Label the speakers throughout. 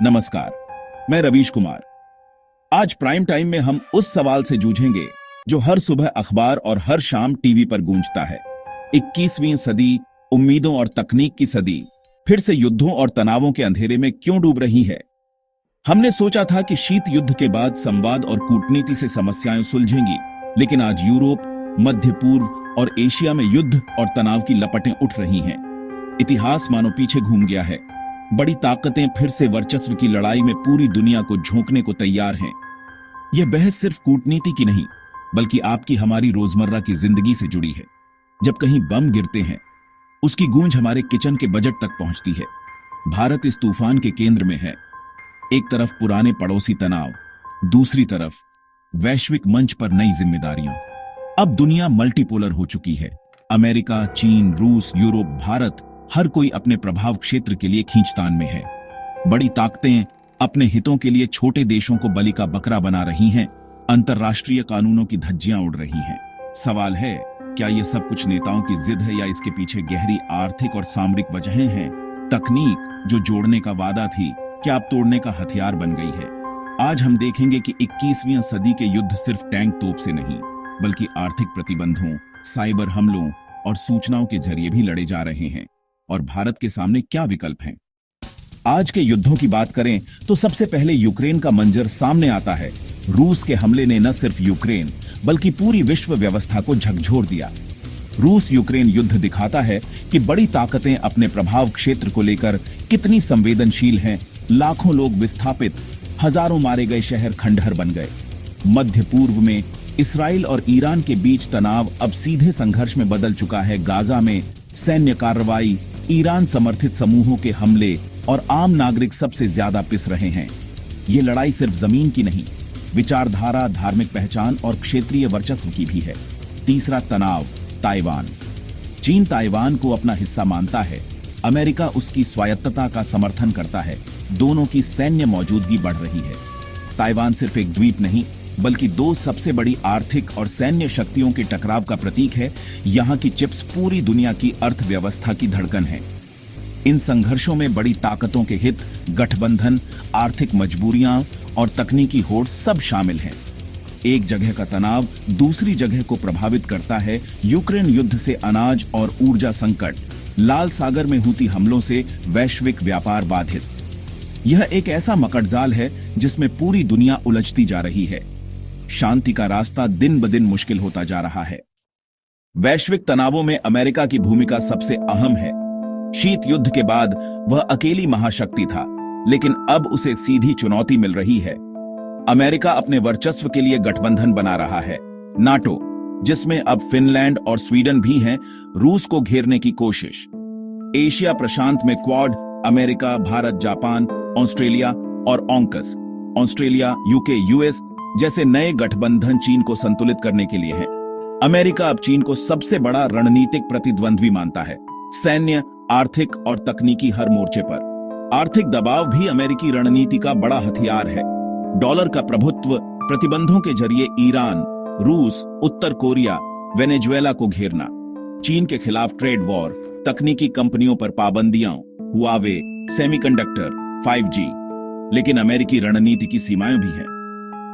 Speaker 1: नमस्कार, मैं रवीश कुमार। आज प्राइम टाइम में हम उस सवाल से जूझेंगे जो हर सुबह अखबार और हर शाम टीवी पर गूंजता है। 21वीं सदी, उम्मीदों और तकनीक की सदी, फिर से युद्धों और तनावों के अंधेरे में क्यों डूब रही है? हमने सोचा था कि शीत युद्ध के बाद संवाद और कूटनीति से समस्याएं सुलझेंगी, लेकिन आज यूरोप, मध्य पूर्व और एशिया में युद्ध और तनाव की लपटें उठ रही हैं। इतिहास मानो पीछे घूम गया है। बड़ी ताकतें फिर से वर्चस्व की लड़ाई में पूरी दुनिया को झोंकने को तैयार हैं। यह बहस सिर्फ कूटनीति की नहीं, बल्कि आपकी हमारी रोजमर्रा की जिंदगी से जुड़ी है। जब कहीं बम गिरते हैं, उसकी गूंज हमारे किचन के बजट तक पहुंचती है। भारत इस तूफान के केंद्र में है। एक तरफ पुराने पड़ोसी तनाव, दूसरी तरफ वैश्विक मंच पर नई जिम्मेदारियां। अब दुनिया मल्टीपोलर हो चुकी है। अमेरिका, चीन, रूस, यूरोप, भारत, हर कोई अपने प्रभाव क्षेत्र के लिए खींचतान में है। बड़ी ताकतें अपने हितों के लिए छोटे देशों को बलि का बकरा बना रही हैं। अंतर्राष्ट्रीय कानूनों की धज्जियां उड़ रही हैं। सवाल है, क्या यह सब कुछ नेताओं की जिद है या इसके पीछे गहरी आर्थिक और सामरिक वजहें हैं? तकनीक जो जोड़ने का वादा थी, क्या अब तोड़ने का हथियार बन गई है? आज हम देखेंगे कि 21वीं सदी के युद्ध सिर्फ टैंक तोप से नहीं, बल्कि आर्थिक प्रतिबंधों, साइबर हमलों और सूचनाओं के जरिए भी लड़े जा रहे हैं। और भारत के सामने क्या विकल्प हैं? आज के युद्धों की बात करें तो सबसे पहले यूक्रेन का मंजर सामने आता है। रूस के हमले ने न सिर्फ यूक्रेन बल्कि पूरी विश्व व्यवस्था को झकझोर दिया। रूस यूक्रेन युद्ध दिखाता है कि बड़ी ताकतें अपने प्रभाव क्षेत्र को लेकर कितनी संवेदनशील हैं। लाखों लोग विस्थापित, हजारों मारे गए शहर खंडहर बन गए। मध्य पूर्व में इसराइल और ईरान के बीच तनाव अब सीधे संघर्ष में बदल चुका है। गाजा में सैन्य कार्रवाई, ईरान समर्थित समूहों के हमले और आम नागरिक सबसे ज्यादा पिस रहे हैं। ये लड़ाई सिर्फ जमीन की नहीं, विचारधारा, धार्मिक पहचान और क्षेत्रीय वर्चस्व की भी है। तीसरा तनाव, ताइवान। चीन ताइवान को अपना हिस्सा मानता है। अमेरिका उसकी स्वायत्तता का समर्थन करता है। दोनों की सैन्य मौजूदगी बढ़ रही है। ताइवान सिर्फ एक द्वीप नहीं, बल्कि दो सबसे बड़ी आर्थिक और सैन्य शक्तियों के टकराव का प्रतीक है। यहां की चिप्स पूरी दुनिया की अर्थव्यवस्था की धड़कन है। इन संघर्षों में बड़ी ताकतों के हित, गठबंधन, आर्थिक मजबूरियां और तकनीकी होड़ सब शामिल हैं। एक जगह का तनाव दूसरी जगह को प्रभावित करता है। यूक्रेन युद्ध से अनाज और ऊर्जा संकट, लाल सागर में हूती हमलों से वैश्विक व्यापार बाधित। यह एक ऐसा मकड़जाल है जिसमें पूरी दुनिया उलझती जा रही है। शांति का रास्ता दिन ब दिन मुश्किल होता जा रहा है। वैश्विक तनावों में अमेरिका की भूमिका सबसे अहम है। शीत युद्ध के बाद वह अकेली महाशक्ति था, लेकिन अब उसे सीधी चुनौती मिल रही है। अमेरिका अपने वर्चस्व के लिए गठबंधन बना रहा है। नाटो, जिसमें अब फिनलैंड और स्वीडन भी हैं, रूस को घेरने की कोशिश। एशिया प्रशांत में quad, America, Bharat, Japan, Australia और ऑंकस, ऑस्ट्रेलिया, यूके, यूएस जैसे नए गठबंधन चीन को संतुलित करने के लिए हैं। अमेरिका अब चीन को सबसे बड़ा रणनीतिक प्रतिद्वंद्वी मानता है, सैन्य, आर्थिक और तकनीकी हर मोर्चे पर। आर्थिक दबाव भी अमेरिकी रणनीति का बड़ा हथियार है। डॉलर का प्रभुत्व, प्रतिबंधों के जरिए ईरान, रूस, उत्तर कोरिया, वेनेजुएला को घेरना, चीन के खिलाफ ट्रेड वॉर, तकनीकी कंपनियों पर पाबंदियां, हुआवे, सेमीकंडक्टर, 5G। लेकिन अमेरिकी रणनीति की सीमाएं भी हैं।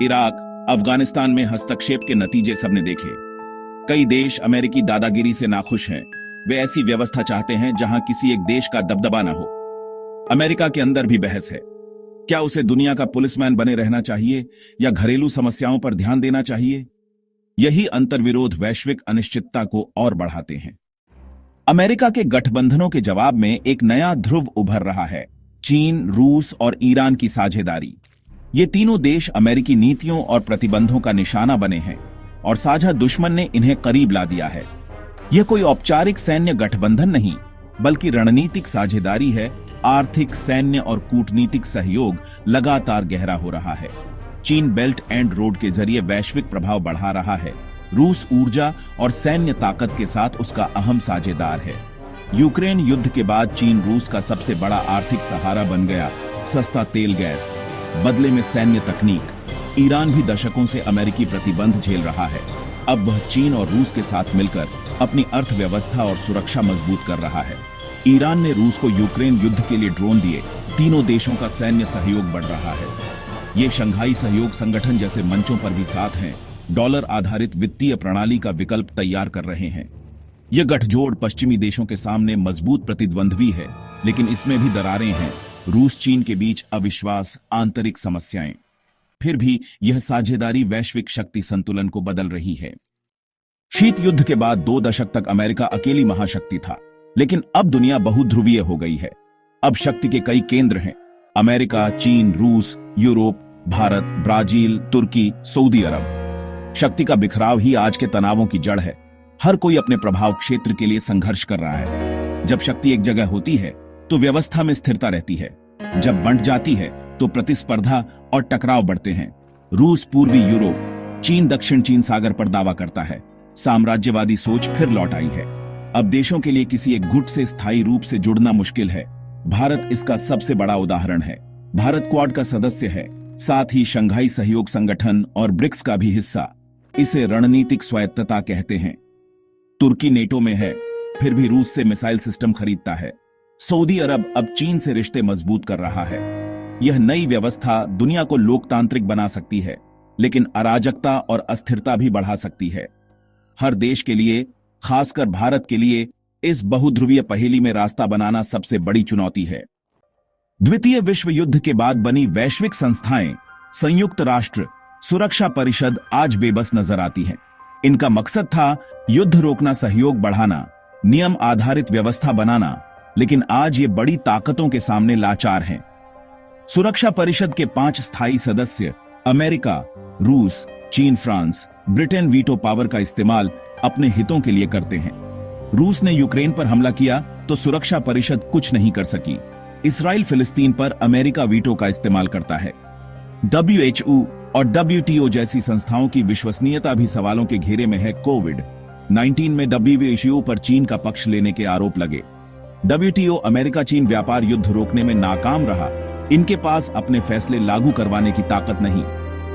Speaker 1: इराक, अफगानिस्तान में हस्तक्षेप के नतीजे सबने देखे। कई देश अमेरिकी दादागिरी से नाखुश हैं। वे ऐसी व्यवस्था चाहते हैं जहां किसी एक देश का दबदबा न हो। अमेरिका के अंदर भी बहस है। क्या उसे दुनिया का पुलिसमैन बने रहना चाहिए या घरेलू समस्याओं पर ध्यान देना चाहिए? यही अंतर्विरोध वैश्विक अनिश्चितता को और बढ़ाते हैं। अमेरिका के गठबंधनों के जवाब में एक नया ध्रुव उभर रहा है, चीन, रूस और ईरान की साझेदारी। ये तीनों देश अमेरिकी नीतियों और प्रतिबंधों का निशाना बने हैं और साझा दुश्मन ने इन्हें करीब ला दिया है। यह कोई औपचारिक सैन्य गठबंधन नहीं, बल्कि रणनीतिक साझेदारी है। आर्थिक, सैन्य और कूटनीतिक सहयोग लगातार गहरा हो रहा है। चीन बेल्ट एंड रोड के जरिए वैश्विक प्रभाव बढ़ा रहा है। रूस ऊर्जा और सैन्य ताकत के साथ उसका अहम साझेदार है। यूक्रेन युद्ध के बाद चीन रूस का सबसे बड़ा आर्थिक सहारा बन गया। सस्ता तेल गैस, बदले में सैन्य तकनीक। ईरान भी दशकों से अमेरिकी प्रतिबंध झेल रहा है। अब वह चीन और रूस के साथ मिलकर अपनी अर्थव्यवस्था और सुरक्षा मजबूत कर रहा है। ईरान ने रूस को यूक्रेन युद्ध के लिए ड्रोन दिए, तीनों देशों का सैन्य सहयोग बढ़ रहा है। ये शंघाई सहयोग संगठन जैसे मंचों पर भी साथ हैं, डॉलर आधारित वित्तीय प्रणाली का विकल्प तैयार कर रहे हैं। यह गठजोड़ पश्चिमी देशों के सामने मजबूत प्रतिद्वंद्वी है, लेकिन इसमें भी दरारें हैं, रूस चीन के बीच अविश्वास, आंतरिक समस्याएं। फिर भी यह साझेदारी वैश्विक शक्ति संतुलन को बदल रही है। शीत युद्ध के बाद 2 दशक तक अमेरिका अकेली महाशक्ति था, लेकिन अब दुनिया बहुध्रुवीय हो गई है। अब शक्ति के कई केंद्र हैं, अमेरिका, चीन, रूस, यूरोप, भारत, ब्राजील, तुर्की, सऊदी अरब। शक्ति का बिखराव ही आज के तनावों की जड़ है। हर कोई अपने प्रभाव क्षेत्र के लिए संघर्ष कर रहा है। जब शक्ति एक जगह होती है तो व्यवस्था में स्थिरता रहती है, जब बंट जाती है तो प्रतिस्पर्धा और टकराव बढ़ते हैं। रूस पूर्वी यूरोप, चीन दक्षिण चीन सागर पर दावा करता है। साम्राज्यवादी सोच फिर लौट आई है। अब देशों के लिए किसी एक गुट से स्थायी रूप से जुड़ना मुश्किल है। भारत इसका सबसे बड़ा उदाहरण है। भारत क्वाड का सदस्य है, साथ ही शंघाई सहयोग संगठन और ब्रिक्स का भी हिस्सा। इसे रणनीतिक स्वायत्तता कहते हैं। तुर्की नेटो में है, फिर भी रूस से मिसाइल सिस्टम खरीदता है। सऊदी अरब अब चीन से रिश्ते मजबूत कर रहा है। यह नई व्यवस्था दुनिया को लोकतांत्रिक बना सकती है, लेकिन अराजकता और अस्थिरता भी बढ़ा सकती है। हर देश के लिए, खासकर भारत के लिए, इस बहुध्रुवीय पहेली में रास्ता बनाना सबसे बड़ी चुनौती है। द्वितीय विश्व युद्ध के बाद बनी वैश्विक संस्थाएं, संयुक्त राष्ट्र, सुरक्षा परिषद आज बेबस नजर आती हैं। इनका मकसद था युद्ध रोकना, सहयोग बढ़ाना, नियम आधारित व्यवस्था बनाना, लेकिन आज ये बड़ी ताकतों के सामने लाचार हैं। सुरक्षा परिषद के 5 स्थायी सदस्य अमेरिका, रूस, चीन, फ्रांस, ब्रिटेन वीटो पावर का इस्तेमाल अपने हितों के लिए करते हैं। रूस ने यूक्रेन पर हमला किया तो सुरक्षा परिषद कुछ नहीं कर सकी। इसराइल फिलिस्तीन पर अमेरिका वीटो का इस्तेमाल करता है। WHO और WTO जैसी संस्थाओं की विश्वसनीयता भी सवालों के घेरे में है। कोविड-19 में WHO पर चीन का पक्ष लेने के आरोप लगे। WTO अमेरिका चीन व्यापार युद्ध रोकने में नाकाम रहा। इनके पास अपने फैसले लागू करवाने की ताकत नहीं।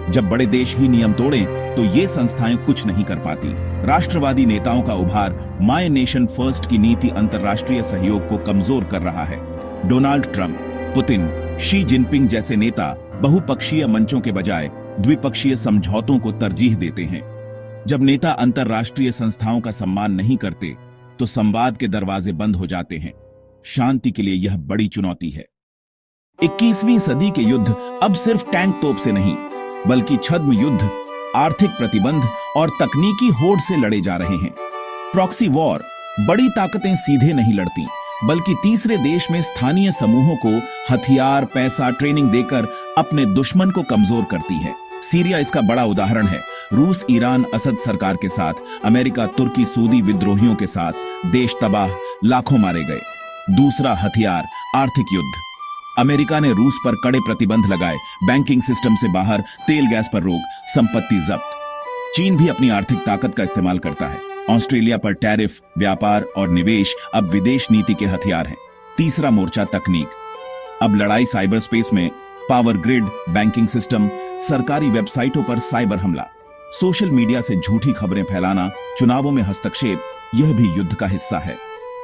Speaker 1: जब बड़े देश ही नियम तोड़ें तो ये संस्थाएं कुछ नहीं कर पाती। राष्ट्रवादी नेताओं का उभार, माय नेशन फर्स्ट की नीति अंतर्राष्ट्रीय सहयोग को कमजोर कर रहा है। Donald Trump, Putin, Xi Jinping जैसे नेता बहुपक्षीय मंचों के बजाय द्विपक्षीय समझौतों को तरजीह देते हैं। जब नेता अंतर्राष्ट्रीय संस्थाओं का सम्मान नहीं करते तो संवाद के दरवाजे बंद हो जाते हैं। शांति के लिए यह बड़ी चुनौती है। 21वीं सदी के युद्ध अब सिर्फ टैंक तोप से नहीं, बल्कि छद्म युद्ध, आर्थिक प्रतिबंध और तकनीकी होड़ से लड़े जा रहे हैं। प्रॉक्सी वॉर, बड़ी ताकतें सीधे नहीं लड़ती, बल्कि तीसरे देश में स्थानीय समूहों को हथियार, पैसा, ट्रेनिंग देकर अपने दुश्मन को कमजोर करती है। सीरिया इसका बड़ा उदाहरण है। रूस, ईरान, असद सरकार के साथ, अमेरिका, तुर्की, सूदी विद्रोहियों के साथ देश तबाह, लाखों मारे गए। दूसरा हथियार, आर्थिक युद्ध। अमेरिका ने रूस पर कड़े प्रतिबंध लगाए, बैंकिंग सिस्टम से बाहर, तेल गैस पर रोक, संपत्ति जब्त। चीन भी अपनी आर्थिक ताकत का इस्तेमाल करता है। ऑस्ट्रेलिया पर टैरिफ, व्यापार और निवेश अब विदेश नीति के हथियार हैं। तीसरा मोर्चा, तकनीक। अब लड़ाई साइबर स्पेस में, पावर ग्रिड, बैंकिंग सिस्टम, सरकारी वेबसाइटों पर साइबर हमला, सोशल मीडिया से झूठी खबरें फैलाना, चुनावों में हस्तक्षेप, यह भी युद्ध का हिस्सा है।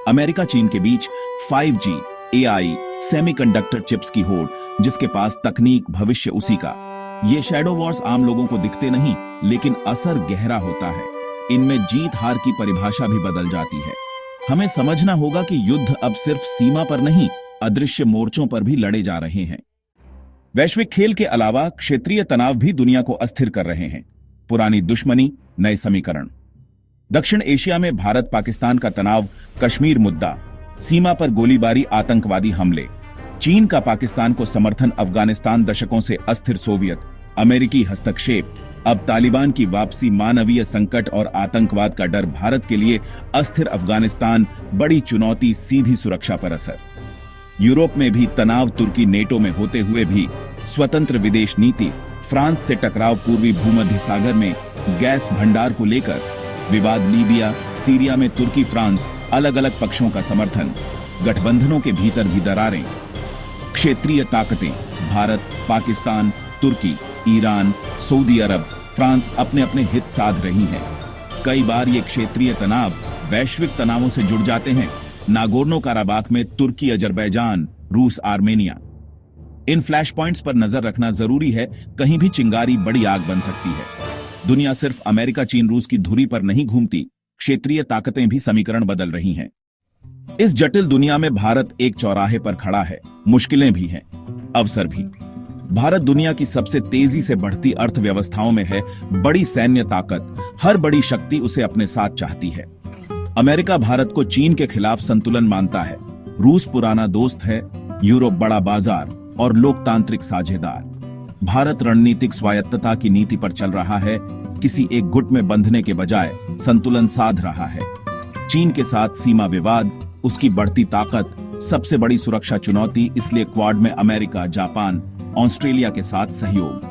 Speaker 1: अमेरिका चीन के बीच 5G, AI, सेमीकंडक्टर चिप्स की होड़, जिसके पास तकनीक, भविष्य उसी का। ये शैडो वॉर्स आम लोगों को दिखते नहीं, लेकिन असर गहरा होता है। इनमें जीत हार की परिभाषा भी बदल जाती है। हमें समझना होगा कि युद्ध अब सिर्फ सीमा पर नहीं, अदृश्य मोर्चों पर भी लड़े जा रहे हैं। वैश्विक खेल के अलावा क्षेत्रीय तनाव भी दुनिया को अस्थिर कर रहे हैं। पुरानी दुश्मनी, नए समीकरण। दक्षिण एशिया में भारत पाकिस्तान का तनाव, कश्मीर मुद्दा, सीमा पर गोलीबारी, आतंकवादी हमले, चीन का पाकिस्तान को समर्थन, अफगानिस्तान दशकों से अस्थिर सोवियत, अमेरिकी हस्तक्षेप, अब तालिबान की वापसी, मानवीय संकट और आतंकवाद का डर, भारत के लिए अस्थिर अफगानिस्तान, बड़ी चुनौती, सीधी सुरक्षा पर असर। यूरोप में भी तनाव, तुर्की नेटो में होते हुए भी स्वतंत्र विदेश नीति, फ्रांस से टकराव, पूर्वी भूमध्य सागर में गैस भंडार को लेकर विवाद, लीबिया, सीरिया में तुर्की फ्रांस अलग अलग पक्षों का समर्थन, गठबंधनों के भीतर भी दरारें। क्षेत्रीय ताकतें, भारत, पाकिस्तान, तुर्की, ईरान, सऊदी अरब, फ्रांस अपने अपने हित साध रही हैं। कई बार ये क्षेत्रीय तनाव वैश्विक तनावों से जुड़ जाते हैं। नागोर्नो काराबाख में तुर्की, अजरबैजान, रूस, आर्मेनिया। इन फ्लैश पॉइंट्स पर नजर रखना जरूरी है, कहीं भी चिंगारी बड़ी आग बन सकती है। दुनिया सिर्फ अमेरिका, चीन, रूस की धुरी पर नहीं घूमती, क्षेत्रीय ताकतें भी समीकरण बदल रही हैं। इस जटिल दुनिया में भारत एक चौराहे पर खड़ा है। मुश्किलें भी हैं, अवसर भी। भारत दुनिया की सबसे तेजी से बढ़ती अर्थव्यवस्थाओं में है, बड़ी सैन्य ताकत, हर बड़ी शक्ति उसे अपने साथ चाहती है। अमेरिका भारत को चीन के खिलाफ संतुलन मानता है, रूस पुराना दोस्त है, यूरोप बड़ा बाजार और लोकतांत्रिक साझेदार। भारत रणनीतिक स्वायत्तता की नीति पर चल रहा है, किसी एक गुट में बंधने के बजाय संतुलन साध रहा है। चीन के साथ सीमा विवाद, उसकी बढ़ती ताकत, सबसे बड़ी सुरक्षा चुनौती, इसलिए क्वाड में अमेरिका, जापान, ऑस्ट्रेलिया के साथ सहयोग।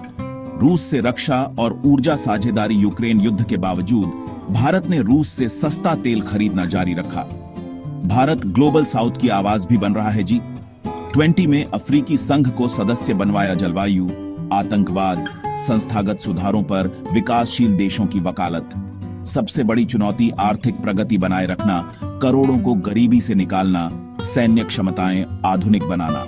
Speaker 1: रूस से रक्षा और ऊर्जा साझेदारी। यूक्रेन युद्ध के बावजूद भारत ने रूस से सस्ता तेल खरीदना जारी रखा। भारत ग्लोबल साउथ की आवाज भी बन रहा है जी। 20 में अफ्रीकी संघ को सदस्य बनवाया। जलवायु, आतंकवाद, संस्थागत सुधारों पर विकासशील देशों की वकालत। सबसे बड़ी चुनौती आर्थिक प्रगति बनाए रखना, करोड़ों को गरीबी से निकालना, सैन्य क्षमताएं आधुनिक बनाना।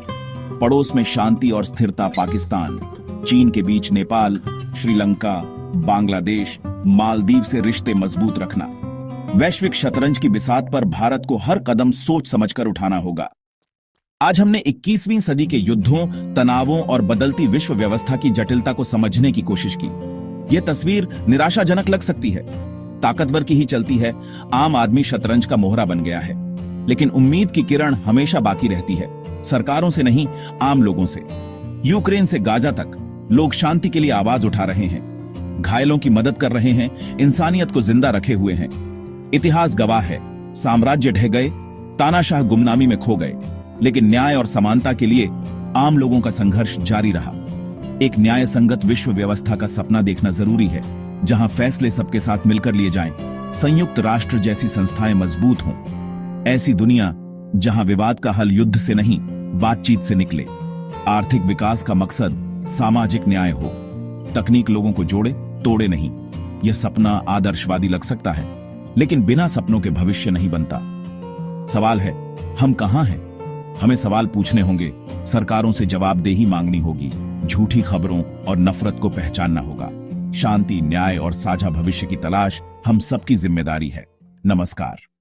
Speaker 1: पड़ोस में शांति और स्थिरता। पाकिस्तान, चीन के बीच नेपाल, श्रीलंका, बांग्लादेश, मालदीव से रिश्ते मजबूत रखना। वैश्विक शतरंज की बिसात पर भारत को हर कदम सोच समझकर उठाना होगा। आज हमने 21वीं सदी के युद्धों, तनावों और बदलती विश्व व्यवस्था की जटिलता को समझने की कोशिश की। यह तस्वीर निराशाजनक लग सकती है, ताकतवर की ही चलती है, आम आदमी शतरंज का मोहरा बन गया है। लेकिन उम्मीद की किरण हमेशा बाकी रहती है, सरकारों से नहीं, आम लोगों से। यूक्रेन से गाजा तक लोग शांति के लिए आवाज उठा रहे हैं, घायलों की मदद कर रहे हैं, इंसानियत को जिंदा रखे हुए हैं। इतिहास गवाह है, साम्राज्य ढह गए, तानाशाह गुमनामी में खो गए, लेकिन न्याय और समानता के लिए आम लोगों का संघर्ष जारी रहा। एक न्याय संगत विश्व व्यवस्था का सपना देखना जरूरी है, जहां फैसले सबके साथ मिलकर लिए जाएं, संयुक्त राष्ट्र जैसी संस्थाएं मजबूत हों। ऐसी दुनिया जहां विवाद का हल युद्ध से नहीं, बातचीत से निकले। आर्थिक विकास का मकसद सामाजिक न्याय हो। तकनीक लोगों को जोड़े, तोड़े नहीं। यह सपना आदर्शवादी लग सकता है, लेकिन बिना सपनों के भविष्य नहीं बनता। सवाल है, हम कहां हैं? हमें सवाल पूछने होंगे, सरकारों से जवाबदेही मांगनी होगी, झूठी खबरों और नफरत को पहचानना होगा। शांति, न्याय और साझा भविष्य की तलाश हम सबकी जिम्मेदारी है। नमस्कार।